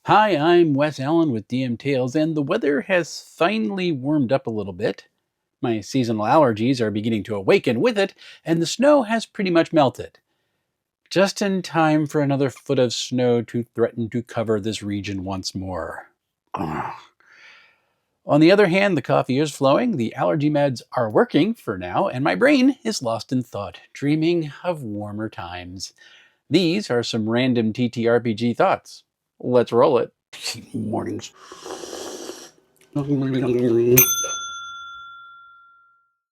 Hi, I'm Wes Allen with DM Tales, and the weather has finally warmed up a little bit. My seasonal allergies are beginning to awaken with it, and the snow has pretty much melted. Just in time for another foot of snow to threaten to cover this region once more. Ugh. On the other hand, the coffee is flowing, the allergy meds are working for now, and my brain is lost in thought, dreaming of warmer times. These are some random TTRPG thoughts. Let's roll it. Mornings.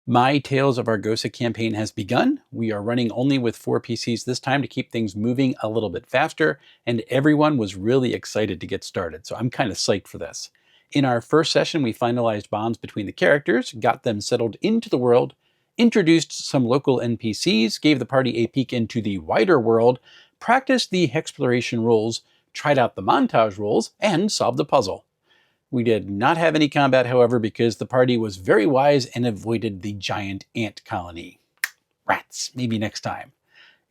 My Tales of Argosa campaign has begun. We are running only with 4 PCs this time to keep things moving a little bit faster, and everyone was really excited to get started, so I'm kind of psyched for this. In our first session, we finalized bonds between the characters, got them settled into the world, introduced some local NPCs, gave the party a peek into the wider world, practiced the exploration rules, tried out the montage rules, and solved the puzzle. We did not have any combat, however, because the party was very wise and avoided the giant ant colony. Rats, maybe next time.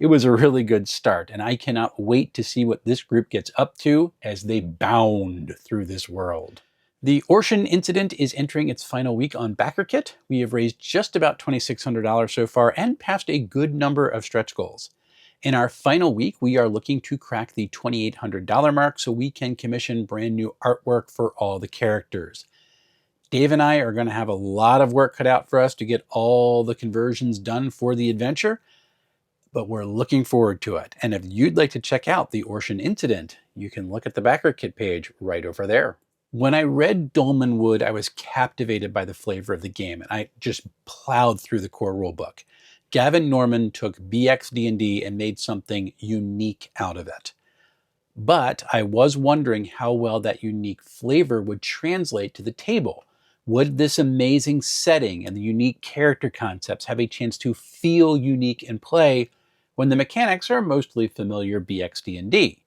It was a really good start, and I cannot wait to see what this group gets up to as they bound through this world. The Orshin Incident is entering its final week on Backerkit. We have raised just about $2,600 so far and passed a good number of stretch goals. In our final week, we are looking to crack the $2,800 mark so we can commission brand new artwork for all the characters. Dave and I are going to have a lot of work cut out for us to get all the conversions done for the adventure, but we're looking forward to it. And if you'd like to check out the Orshin Incident, you can look at the Backerkit page right over there. When I read Dolmenwood, I was captivated by the flavor of the game, and I just plowed through the core rulebook. Gavin Norman took BXD&D and made something unique out of it. But I was wondering how well that unique flavor would translate to the table. Would this amazing setting and the unique character concepts have a chance to feel unique in play when the mechanics are mostly familiar BXD&D?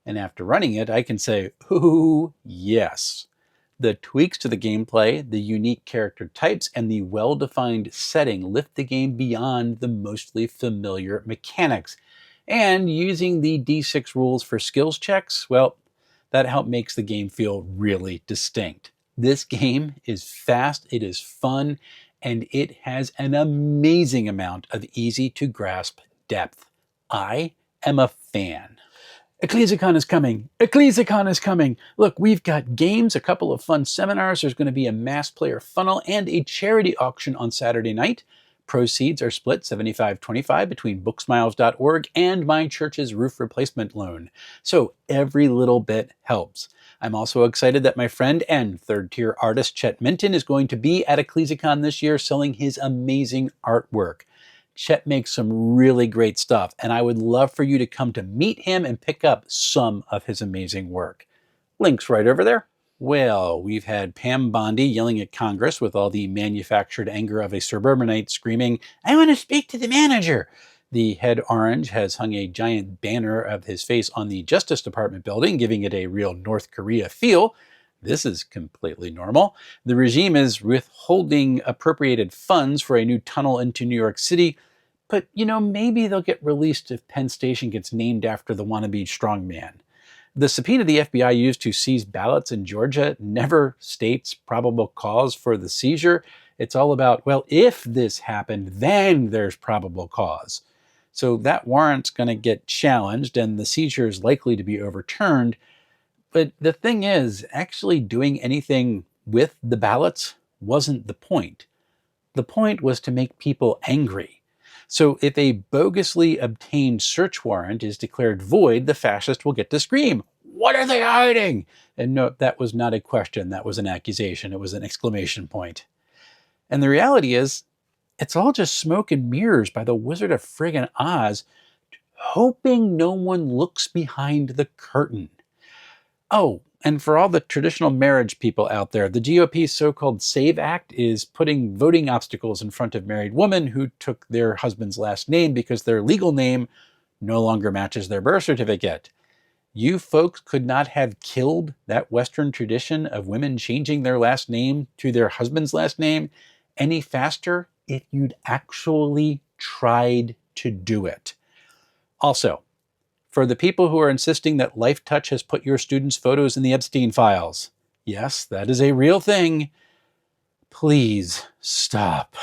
And after running it, I can say, ooh, yes. The tweaks to the gameplay, the unique character types, and the well-defined setting lift the game beyond the mostly familiar mechanics. And using the D6 rules for skills checks, well, that help makes the game feel really distinct. This game is fast, it is fun, and it has an amazing amount of easy-to-grasp depth. I am a fan. EcclesiaCon is coming. EcclesiaCon is coming. Look, we've got games, a couple of fun seminars. There's going to be a mass player funnel and a charity auction on Saturday night. Proceeds are split 75-25 between booksmiles.org and my church's roof replacement loan. So every little bit helps. I'm also excited that my friend and third-tier artist Chet Minton is going to be at EcclesiaCon this year selling his amazing artwork. Chet makes some really great stuff, and I would love for you to come to meet him and pick up some of his amazing work. Link's right over there. Well, we've had Pam Bondi yelling at Congress with all the manufactured anger of a suburbanite screaming, "I want to speak to the manager." The head orange has hung a giant banner of his face on the Justice Department building, giving it a real North Korea feel. This is completely normal. The regime is withholding appropriated funds for a new tunnel into New York City, but, maybe they'll get released if Penn Station gets named after the wannabe strongman. The subpoena the FBI used to seize ballots in Georgia never states probable cause for the seizure. It's all about, well, if this happened, then there's probable cause. So that warrant's going to get challenged and the seizure is likely to be overturned. But the thing is, actually doing anything with the ballots wasn't the point. The point was to make people angry. So if a bogusly obtained search warrant is declared void, the fascist will get to scream, "What are they hiding?" And no, that was not a question. That was an accusation. It was an exclamation point. And the reality is, it's all just smoke and mirrors by the Wizard of friggin' Oz, hoping no one looks behind the curtain. Oh, and for all the traditional marriage people out there, the GOP's so-called SAVE Act is putting voting obstacles in front of married women who took their husband's last name because their legal name no longer matches their birth certificate. You folks could not have killed that Western tradition of women changing their last name to their husband's last name any faster if you'd actually tried to do it. Also, For the people who are insisting that Life Touch has put your students' photos in the Epstein files. Yes, that is a real thing. Please stop.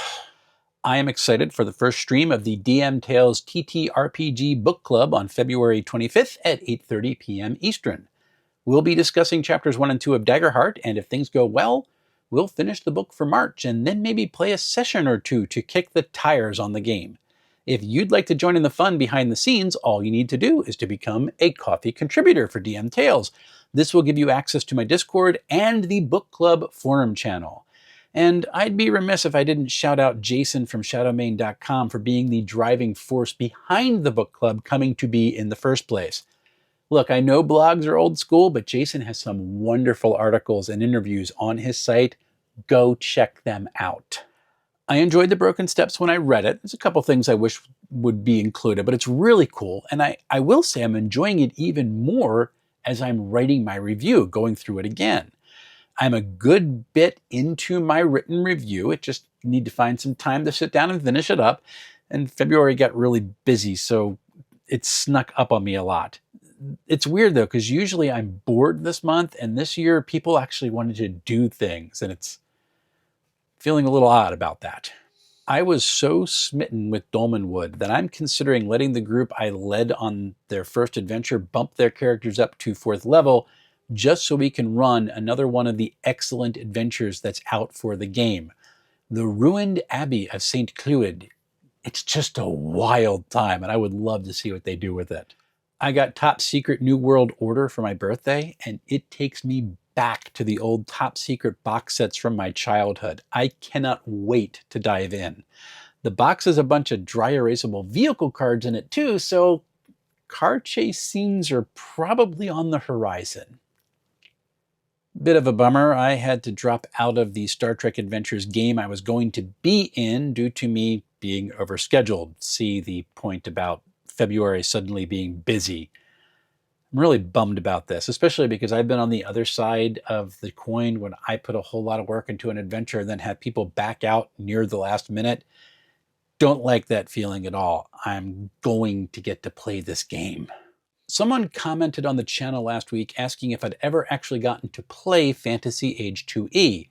I am excited for the first stream of the DM Tales TTRPG Book Club on February 25th at 8:30 p.m. Eastern. We'll be discussing chapters 1 and 2 of Daggerheart, and if things go well, we'll finish the book for March and then maybe play a session or two to kick the tires on the game. If you'd like to join in the fun behind the scenes, all you need to do is to become a coffee contributor for DM Tales. This will give you access to my Discord and the Book Club forum channel. And I'd be remiss if I didn't shout out Jason from Shadomain.com for being the driving force behind the book club coming to be in the first place. Look, I know blogs are old school, but Jason has some wonderful articles and interviews on his site. Go check them out. I enjoyed The Broken Steps when I read it. There's a couple things I wish would be included, but it's really cool. And I will say I'm enjoying it even more as I'm writing my review, going through it again. I'm a good bit into my written review. It just need to find some time to sit down and finish it up. And February got really busy, so it snuck up on me a lot. It's weird though, because usually I'm bored this month, and this year people actually wanted to do things, and it's feeling a little odd about that. I was so smitten with Dolmenwood that I'm considering letting the group I led on their first adventure bump their characters up to 4th level, just so we can run another one of the excellent adventures that's out for the game. The Ruined Abbey of St. Cloud. It's just a wild time, and I would love to see what they do with it. I got Top Secret New World Order for my birthday, and it takes me back to the old Top Secret box sets from my childhood. I cannot wait to dive in. The box has a bunch of dry erasable vehicle cards in it too, so car chase scenes are probably on the horizon. Bit of a bummer, I had to drop out of the Star Trek Adventures game I was going to be in due to me being overscheduled. See the point about February suddenly being busy. I'm really bummed about this, especially because I've been on the other side of the coin when I put a whole lot of work into an adventure and then have people back out near the last minute. Don't like that feeling at all. I'm going to get to play this game. Someone commented on the channel last week asking if I'd ever actually gotten to play Fantasy Age 2E,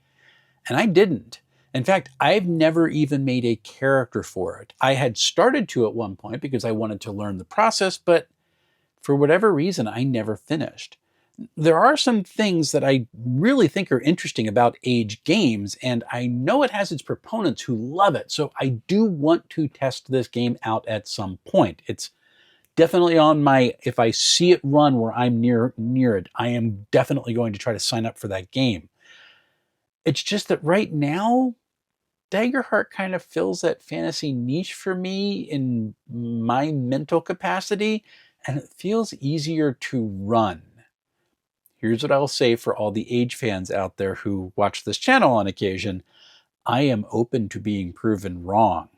and I didn't. In fact, I've never even made a character for it. I had started to at one point because I wanted to learn the process, but for whatever reason, I never finished. There are some things that I really think are interesting about Age games, and I know it has its proponents who love it, so I do want to test this game out at some point. It's definitely on my, if I see it run where I'm near it, I am definitely going to try to sign up for that game. It's just that right now, Daggerheart kind of fills that fantasy niche for me in my mental capacity, and it feels easier to run. Here's what I'll say for all the Age fans out there who watch this channel on occasion. I am open to being proven wrong.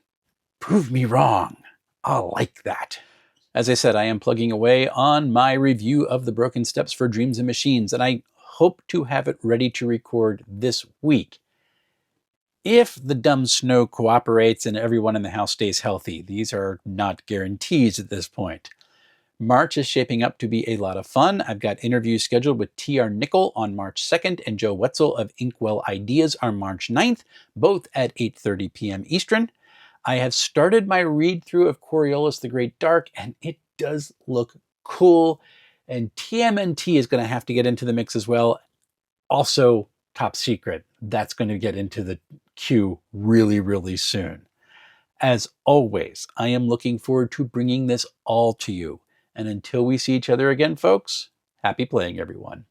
Prove me wrong. I'll like that. As I said, I am plugging away on my review of The Broken Steps for Dreams and Machines, and I hope to have it ready to record this week. If the dumb snow cooperates and everyone in the house stays healthy. These are not guarantees at this point. March is shaping up to be a lot of fun. I've got interviews scheduled with T.R. Nickel on March 2nd and Joe Wetzel of Inkwell Ideas on March 9th, both at 8:30 p.m. Eastern. I have started my read-through of Coriolis the Great Dark, and it does look cool. And TMNT is going to have to get into the mix as well. Also, Top Secret. That's going to get into the queue really, really soon. As always, I am looking forward to bringing this all to you. And until we see each other again, folks, happy playing, everyone.